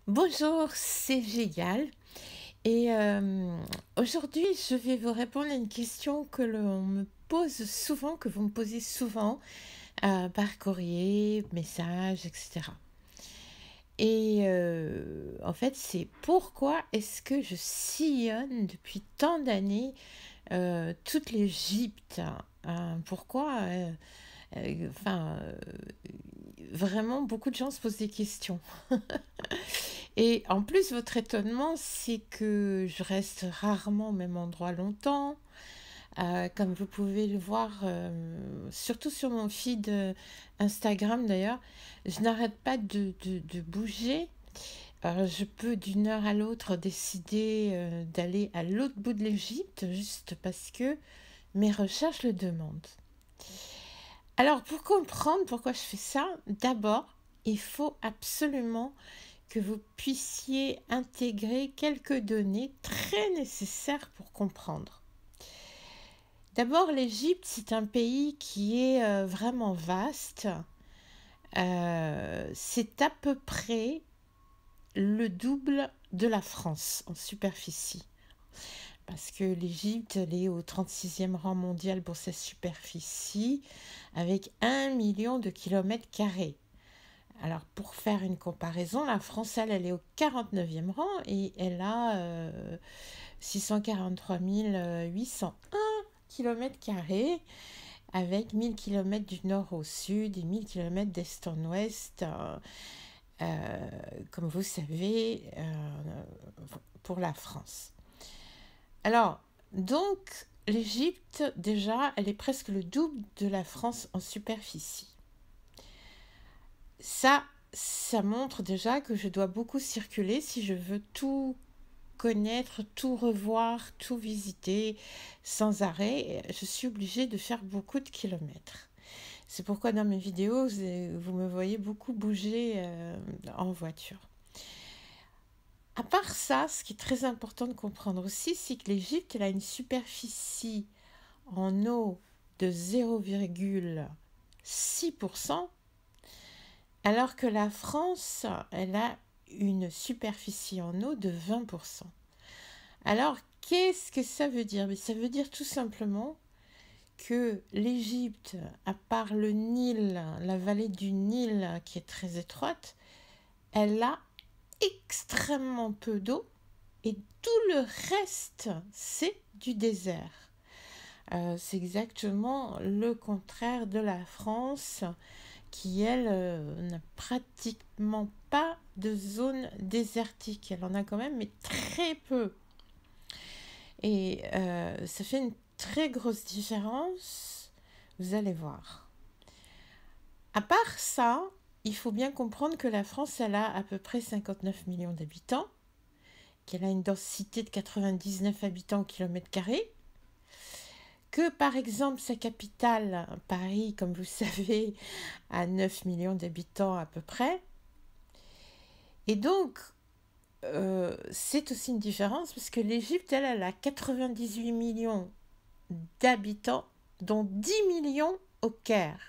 Bonjour, c'est Gégal et aujourd'hui je vais vous répondre à une question que l'on me pose souvent, que vous me posez souvent par courrier, message, etc. Et en fait c'est pourquoi est-ce que je sillonne depuis tant d'années toute l'Égypte, pourquoi enfin, vraiment beaucoup de gens se posent des questions. Et en plus, votre étonnement, c'est que je reste rarement au même endroit longtemps. Comme vous pouvez le voir, surtout sur mon feed Instagram d'ailleurs, je n'arrête pas de bouger. Je peux d'une heure à l'autre décider d'aller à l'autre bout de l'Égypte juste parce que mes recherches le demandent. Alors, pour comprendre pourquoi je fais ça, d'abord, il faut absolument que vous puissiez intégrer quelques données très nécessaires pour comprendre. D'abord, l'Égypte, c'est un pays qui est vraiment vaste. C'est à peu près le double de la France en superficie. Parce que l'Égypte, elle est au 36e rang mondial pour sa superficie, avec 1 million de kilomètres carrés. Alors, pour faire une comparaison, la France, elle est au 49e rang et elle a 643 801 km² avec 1000 km du nord au sud et 1000 km d'est en ouest, comme vous savez, pour la France. Alors, donc, l'Égypte, déjà, elle est presque le double de la France en superficie. Ça montre déjà que je dois beaucoup circuler si je veux tout connaître, tout revoir, tout visiter sans arrêt. Je suis obligée de faire beaucoup de kilomètres. C'est pourquoi dans mes vidéos, vous me voyez beaucoup bouger en voiture. À part ça, ce qui est très important de comprendre aussi, c'est que l'Égypte a une superficie en eau de 0,6%, alors que la France, elle a une superficie en eau de 20%. Alors, qu'est-ce que ça veut dire? Ça veut dire tout simplement que l'Égypte, à part le Nil, la vallée du Nil qui est très étroite, elle a extrêmement peu d'eau et tout le reste, c'est du désert. C'est exactement le contraire de la France qui, elle, n'a pratiquement pas de zone désertique. Elle en a quand même, mais très peu. Et ça fait une très grosse différence, vous allez voir. À part ça, il faut bien comprendre que la France, elle a à peu près 59 millions d'habitants, qu'elle a une densité de 99 habitants au kilomètre carré, que par exemple sa capitale, Paris, comme vous savez, a 9 millions d'habitants à peu près. Et donc, c'est aussi une différence parce que l'Égypte, elle a 98 millions d'habitants, dont 10 millions au Caire.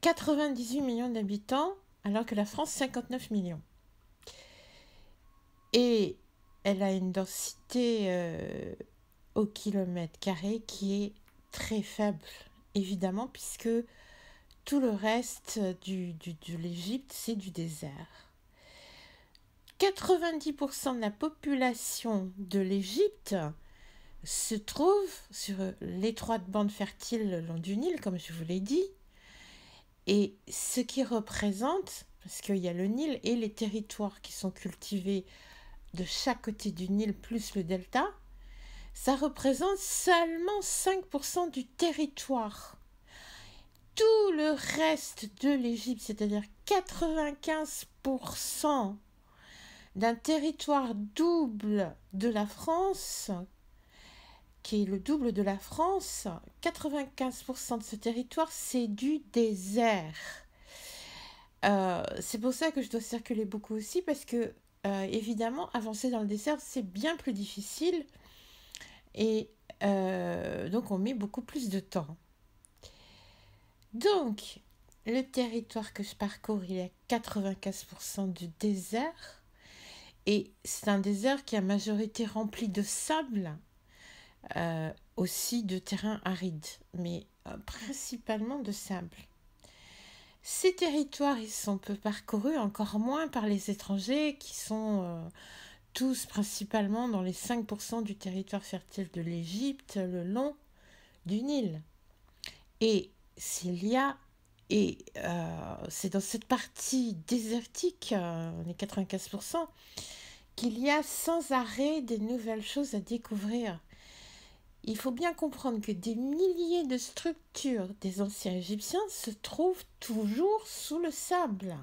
98 millions d'habitants, alors que la France, 59 millions. Et elle a une densité au kilomètre carré qui est très faible, évidemment, puisque tout le reste de l'Égypte, c'est du désert. 90% de la population de l'Égypte se trouve sur l'étroite bande fertile le long du Nil, comme je vous l'ai dit, et ce qui représente, parce qu'il y a le Nil et les territoires qui sont cultivés de chaque côté du Nil plus le delta, ça représente seulement 5% du territoire. Tout le reste de l'Égypte, c'est-à-dire 95% d'un territoire double de la France, qui est le double de la France, 95% de ce territoire, c'est du désert. C'est pour ça que je dois circuler beaucoup aussi, parce que, évidemment, avancer dans le désert, c'est bien plus difficile. Et donc, on met beaucoup plus de temps. Donc, le territoire que je parcours, il est à 95% du désert. Et c'est un désert qui est à majorité rempli de sable, aussi de terrain aride, mais principalement de sable. Ces territoires, ils sont peu parcourus, encore moins par les étrangers qui sont tous principalement dans les 5% du territoire fertile de l'Égypte, le long du Nil. Et s'il y a, et c'est dans cette partie désertique, les 95%, qu'il y a sans arrêt des nouvelles choses à découvrir. Il faut bien comprendre que des milliers de structures des anciens Égyptiens se trouvent toujours sous le sable.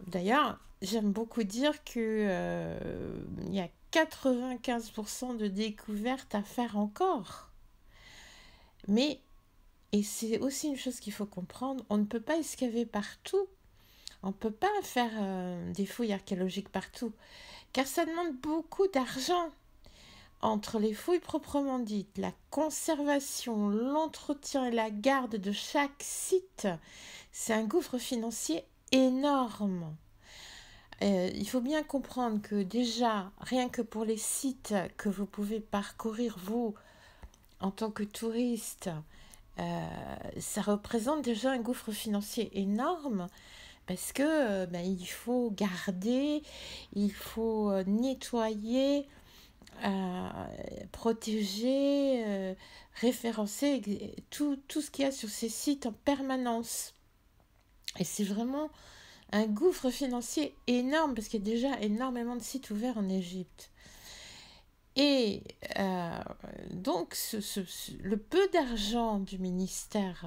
D'ailleurs, j'aime beaucoup dire que y a 95% de découvertes à faire encore. Mais, et c'est aussi une chose qu'il faut comprendre, on ne peut pas excaver partout. On ne peut pas faire des fouilles archéologiques partout, car ça demande beaucoup d'argent. Entre les fouilles proprement dites, la conservation, l'entretien et la garde de chaque site, c'est un gouffre financier énorme. Il faut bien comprendre que déjà, rien que pour les sites que vous pouvez parcourir, vous, en tant que touriste, ça représente déjà un gouffre financier énorme parce que il faut garder, il faut nettoyer, protéger, référencer tout ce qu'il y a sur ces sites en permanence. Et c'est vraiment un gouffre financier énorme parce qu'il y a déjà énormément de sites ouverts en Égypte. Et donc, le peu d'argent du ministère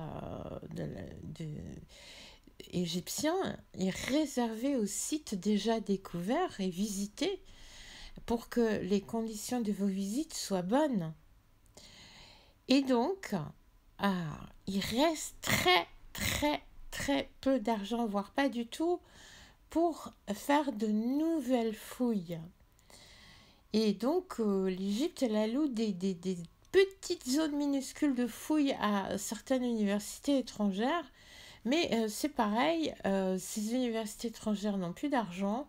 égyptien est réservé aux sites déjà découverts et visités pour que les conditions de vos visites soient bonnes. Et donc, il reste très peu d'argent, voire pas du tout, pour faire de nouvelles fouilles. Et donc, l'Égypte, elle alloue des petites zones minuscules de fouilles à certaines universités étrangères. Mais c'est pareil, ces universités étrangères n'ont plus d'argent,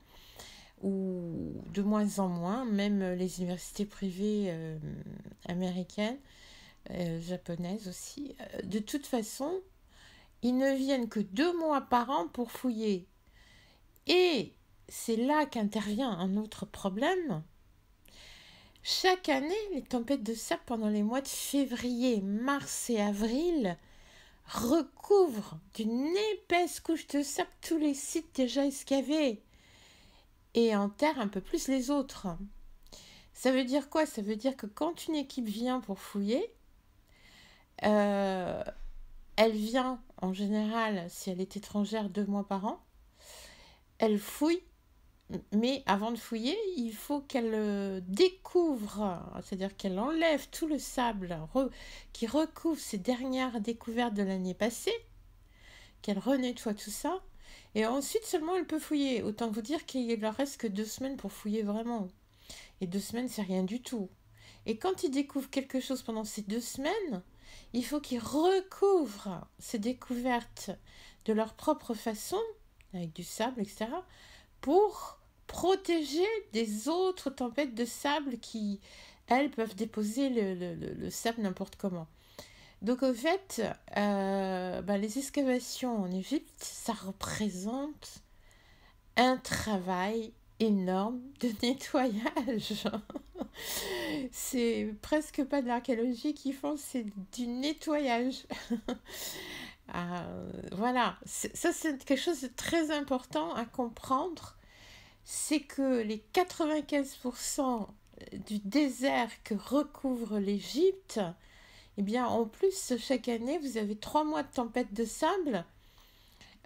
ou de moins en moins, même les universités privées américaines, japonaises aussi. De toute façon, ils ne viennent que 2 mois par an pour fouiller. Et c'est là qu'intervient un autre problème. Chaque année, les tempêtes de sable pendant les mois de février, mars et avril recouvrent d'une épaisse couche de sable tous les sites déjà excavés et enterrent un peu plus les autres. Ça veut dire quoi? Ça veut dire que quand une équipe vient pour fouiller, elle vient en général, si elle est étrangère, 2 mois par an. Elle fouille, mais avant de fouiller, il faut qu'elle découvre, c'est-à-dire qu'elle enlève tout le sable qui recouvre ses dernières découvertes de l'année passée, qu'elle renettoie tout ça, et ensuite seulement elle peut fouiller. Autant vous dire qu'il leur reste que 2 semaines pour fouiller vraiment. Et 2 semaines, c'est rien du tout. Et quand ils découvrent quelque chose pendant ces 2 semaines, il faut qu'ils recouvrent ces découvertes de leur propre façon, avec du sable, etc., pour protéger des autres tempêtes de sable qui, elles, peuvent déposer le sable n'importe comment. Donc, au fait, les excavations en Égypte, ça représente un travail énorme de nettoyage. C'est presque pas de l'archéologie qu'ils font, c'est du nettoyage. Voilà, ça c'est quelque chose de très important à comprendre, c'est que les 95% du désert que recouvre l'Égypte, eh bien en plus chaque année vous avez 3 mois de tempête de sable,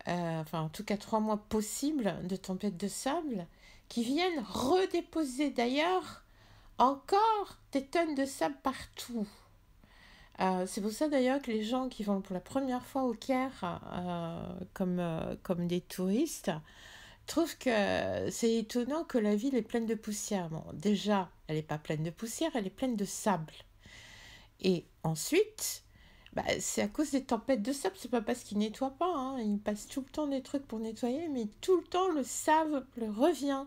en tout cas 3 mois possibles de tempête de sable, qui viennent redéposer d'ailleurs encore des tonnes de sable partout. C'est pour ça d'ailleurs que les gens qui vont pour la première fois au Caire comme des touristes trouvent que c'est étonnant que la ville est pleine de poussière. Bon, déjà, elle n'est pas pleine de poussière, elle est pleine de sable. Et ensuite, Bah, c'est à cause des tempêtes de sable, c'est pas parce qu'ils nettoient pas, hein. Ils passent tout le temps des trucs pour nettoyer, mais tout le temps le sable revient.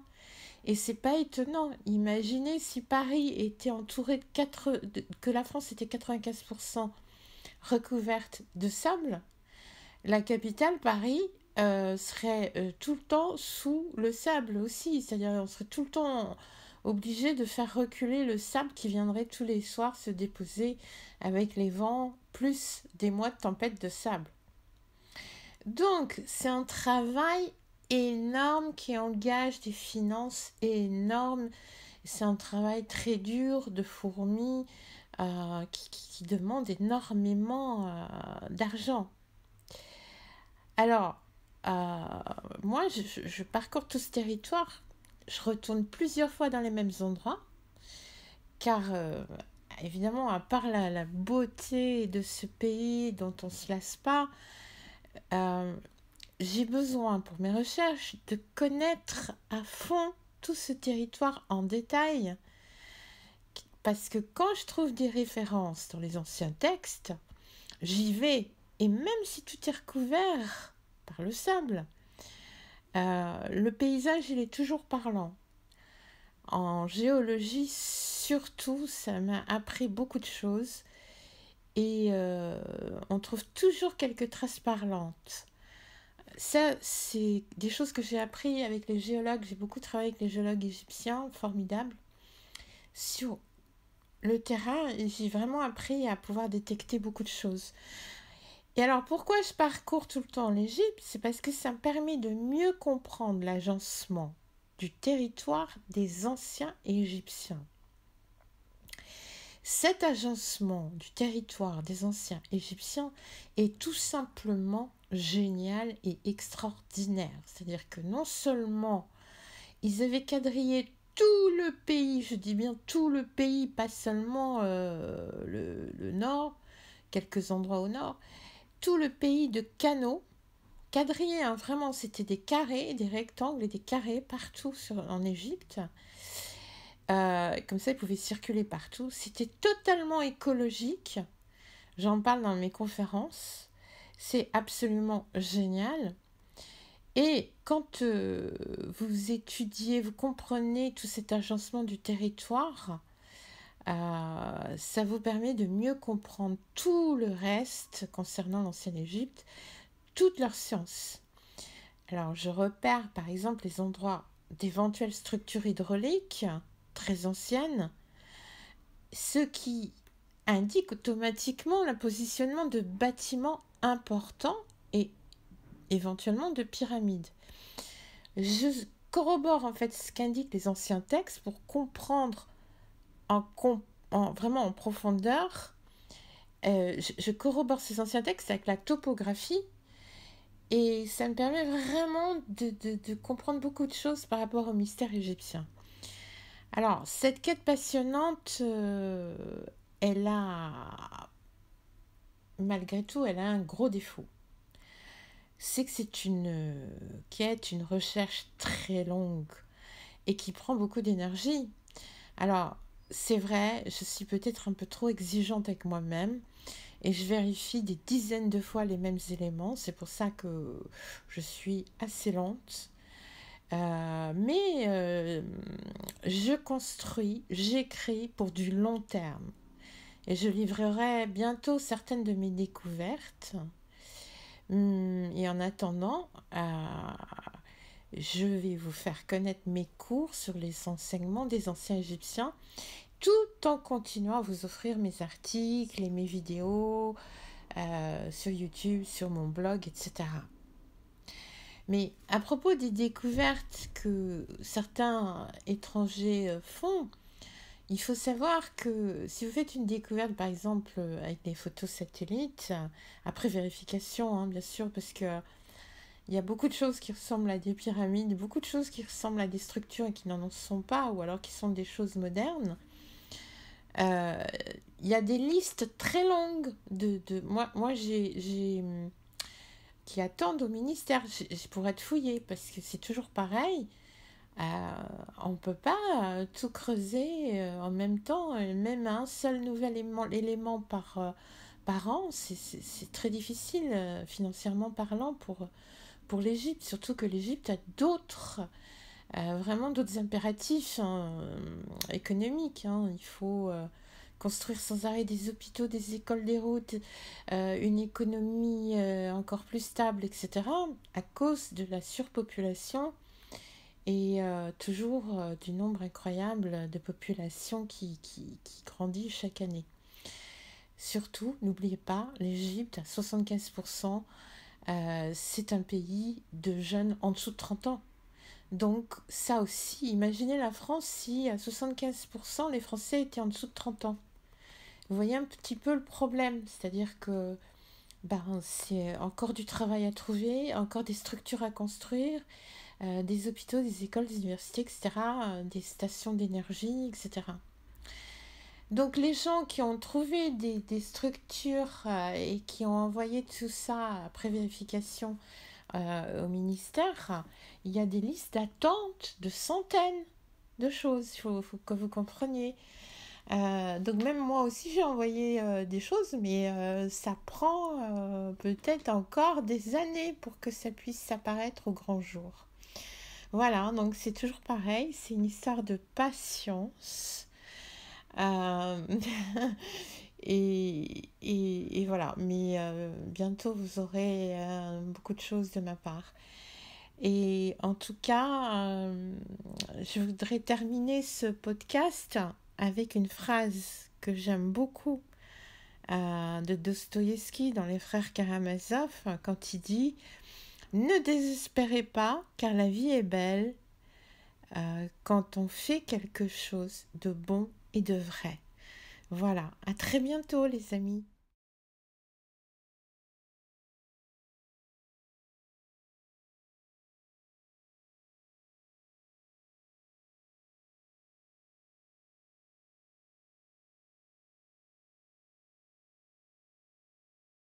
Et c'est pas étonnant. Imaginez si Paris était entouré que la France était 95% recouverte de sable, la capitale, Paris, serait tout le temps sous le sable aussi. C'est-à-dire on serait tout le temps obligé de faire reculer le sable qui viendrait tous les soirs se déposer avec les vents, plus des mois de tempête de sable. Donc, c'est un travail énorme qui engage des finances énormes. C'est un travail très dur de fourmis qui demande énormément d'argent. Alors, moi, je parcours tout ce territoire. Je retourne plusieurs fois dans les mêmes endroits, car évidemment, à part la beauté de ce pays dont on ne se lasse pas, euh, j'ai besoin pour mes recherches de connaître à fond tout ce territoire en détail, parce que quand je trouve des références dans les anciens textes, j'y vais, et même si tout est recouvert par le sable, le paysage, il est toujours parlant. En géologie, surtout, ça m'a appris beaucoup de choses. Et on trouve toujours quelques traces parlantes. Ça, c'est des choses que j'ai appris avec les géologues. J'ai beaucoup travaillé avec les géologues égyptiens, formidables. Sur le terrain, j'ai vraiment appris à pouvoir détecter beaucoup de choses. Et alors, pourquoi je parcours tout le temps l'Égypte? C'est parce que ça me permet de mieux comprendre l'agencement du territoire des anciens égyptiens. Cet agencement du territoire des anciens égyptiens est tout simplement génial et extraordinaire. C'est-à-dire que non seulement ils avaient quadrillé tout le pays, je dis bien tout le pays, pas seulement le nord, quelques endroits au nord, tout le pays de canaux, quadrillé, hein, vraiment, c'était des carrés, des rectangles et des carrés partout en Égypte. Comme ça, ils pouvaient circuler partout. C'était totalement écologique. J'en parle dans mes conférences. C'est absolument génial. Et quand vous étudiez, vous comprenez tout cet agencement du territoire, ça vous permet de mieux comprendre tout le reste concernant l'ancienne Égypte, toutes leurs sciences. Alors, je repère par exemple les endroits d'éventuelles structures hydrauliques très anciennes, ce qui indique automatiquement le positionnement de bâtiments importants et éventuellement de pyramides. Je corrobore en fait ce qu'indiquent les anciens textes pour comprendre vraiment en profondeur. Je corrobore ces anciens textes avec la topographie et ça me permet vraiment de comprendre beaucoup de choses par rapport au mystère égyptien. Alors, cette quête passionnante, elle a, malgré tout, elle a un gros défaut. C'est que c'est une quête, une recherche très longue et qui prend beaucoup d'énergie. Alors, c'est vrai, je suis peut-être un peu trop exigeante avec moi-même et je vérifie des dizaines de fois les mêmes éléments. C'est pour ça que je suis assez lente. Mais je construis, j'écris pour du long terme. Et je livrerai bientôt certaines de mes découvertes. Et en attendant, je vais vous faire connaître mes cours sur les enseignements des anciens Égyptiens, tout en continuant à vous offrir mes articles et mes vidéos sur YouTube, sur mon blog, etc. Mais à propos des découvertes que certains étrangers font, il faut savoir que si vous faites une découverte, par exemple, avec des photos satellites, après vérification, hein, bien sûr, parce que il y a beaucoup de choses qui ressemblent à des pyramides, beaucoup de choses qui ressemblent à des structures et qui n'en sont pas, ou alors qui sont des choses modernes. Il y a des listes très longues moi j'ai qui attendent au ministère pour être fouillées, parce que c'est toujours pareil. On ne peut pas tout creuser en même temps, même un seul nouvel élément par an, c'est très difficile financièrement parlant pour l'Égypte, surtout que l'Égypte a vraiment d'autres impératifs économiques. Il faut construire sans arrêt des hôpitaux, des écoles, des routes, une économie encore plus stable, etc., à cause de la surpopulation et toujours du nombre incroyable de population qui grandit chaque année. Surtout, n'oubliez pas, l'Égypte, à 75%, c'est un pays de jeunes en dessous de 30 ans. Donc ça aussi, imaginez la France si à 75% les Français étaient en dessous de 30 ans. Vous voyez un petit peu le problème, c'est-à-dire que c'est encore du travail à trouver, encore des structures à construire, des hôpitaux, des écoles, des universités, etc., des stations d'énergie, etc. Donc les gens qui ont trouvé des structures et qui ont envoyé tout ça après vérification au ministère, il y a des listes d'attente de centaines de choses, faut que vous compreniez. Donc même moi aussi j'ai envoyé des choses, mais ça prend peut-être encore des années pour que ça puisse apparaître au grand jour. Voilà, donc c'est toujours pareil, c'est une histoire de patience. Euh, et voilà, mais bientôt vous aurez beaucoup de choses de ma part. Et en tout cas, je voudrais terminer ce podcast avec une phrase que j'aime beaucoup de Dostoïevski dans Les Frères Karamazov, quand il dit « Ne désespérez pas, car la vie est belle quand on fait quelque chose de bon et de vrai. » Voilà, à très bientôt les amis.